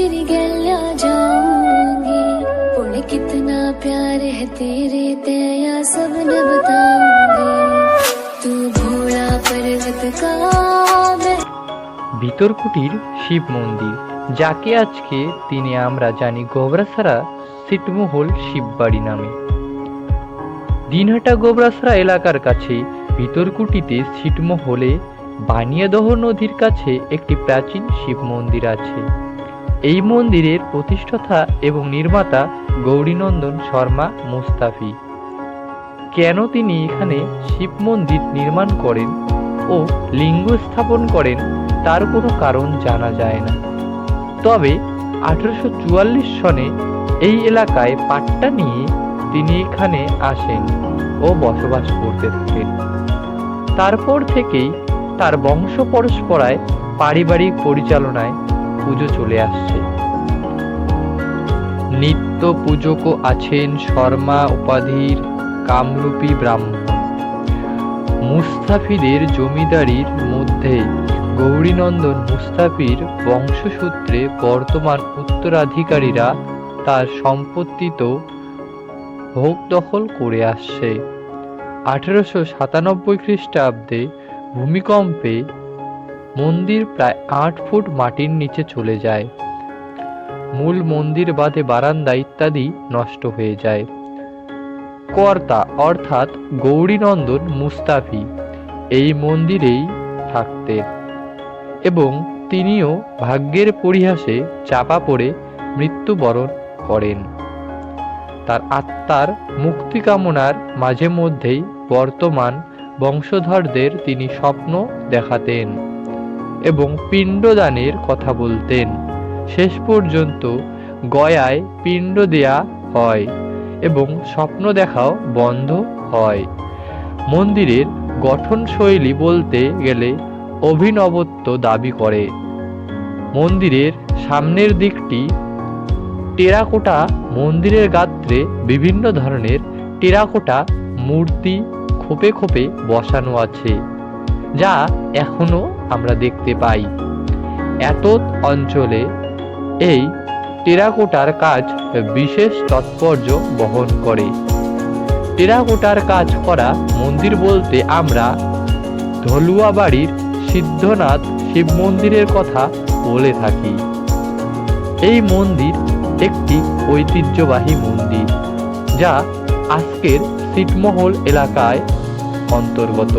तेरी गलियां जाऊंगी, बोले कितना प्यार है तेरे तेया सबने बताऊंगी, तू भोला पर्वत का मैं। ভিতরকুটির শিব মন্দির, যাকে আজকে দিনে আমরা জানি গোবরাছড়া ছিটমহল শিববাড়ি নামে। দিনহাটা গোবরাছড়া এলাকার কাছে ভিতরকুটিতে ছিটমহলে বানিয়াদহ নদীর কাছে একটি প্রাচীন শিব মন্দির আছে। এই মন্দিরের প্রতিষ্ঠাতা এবং নির্মাতা গৌরীনন্দন শর্মা মুস্তাফি। কেন তিনি এখানে শিব মন্দির নির্মাণ করেন ও লিঙ্গ স্থাপন করেন তার কোনো কারণ জানা যায় না। তবে 1844 সনে এই এলাকায় পাট্টা নিয়ে তিনি এখানে আসেন ও বসবাস করতে থাকেন। তারপর থেকেই তার বংশ পরম্পরায় পারিবারিক পরিচালনায় পুজো চলে আসছে। নিত্য পূজকও আছেন শর্মা উপাধির কামরূপী ব্রাহ্মণ। মুস্তাফিদের জমিদারির মধ্যে গৌরীনন্দন মুস্তাফির বংশসূত্রে বর্তমান উত্তরাধিকারীরা তার সম্পত্তিতে ভোগ দখল করে আসছে। 1897 খ্রিস্টাব্দে ভূমিকম্পে মন্দির প্রায় 8 ফুট মাটির নিচে চলে যায়। মূল মন্দির বাদে বারান্দা ইত্যাদি নষ্ট হয়ে যায়। কর্তা অর্থাৎ গৌরীনন্দন মুস্তাফি এই মন্দিরেই থাকতেন এবং তিনিও ভাগ্যের পরিহাসে চাপা পড়ে মৃত্যুবরণ করেন। তার আত্মার মুক্তি কামনার মাঝে মধ্যেই বর্তমান বংশধরদের তিনি স্বপ্ন দেখাতেন এবং পিণ্ডদানের কথা বলতেন। শেষ পর্যন্ত গয়ায় পিণ্ড দেয়া হয় এবং স্বপ্ন দেখাও বন্ধ হয়। মন্দিরের গঠনশৈলী বলতে গেলে অভিনবত্ব দাবি করে। মন্দিরের সামনের দিকটি টেরাকোটা, মন্দিরের গাত্রে বিভিন্ন ধরনের টেরাকোটা মূর্তি খোপে খোপে বসানো আছে, যা এখনো আমরা দেখতে পাই। এতদ অঞ্চলে এই টেরাকোটার কাজ বিশেষ তাৎপর্য বহন করে। টেরাকোটার কাজ করা মন্দির বলতে আমরা ধলুয়াবাড়ির সিদ্ধনাথ শিব মন্দিরের কথা বলে থাকি। এই মন্দির একটি ঐতিহ্যবাহী মন্দির, যা আজকের ছিটমহল এলাকায় অন্তর্গত।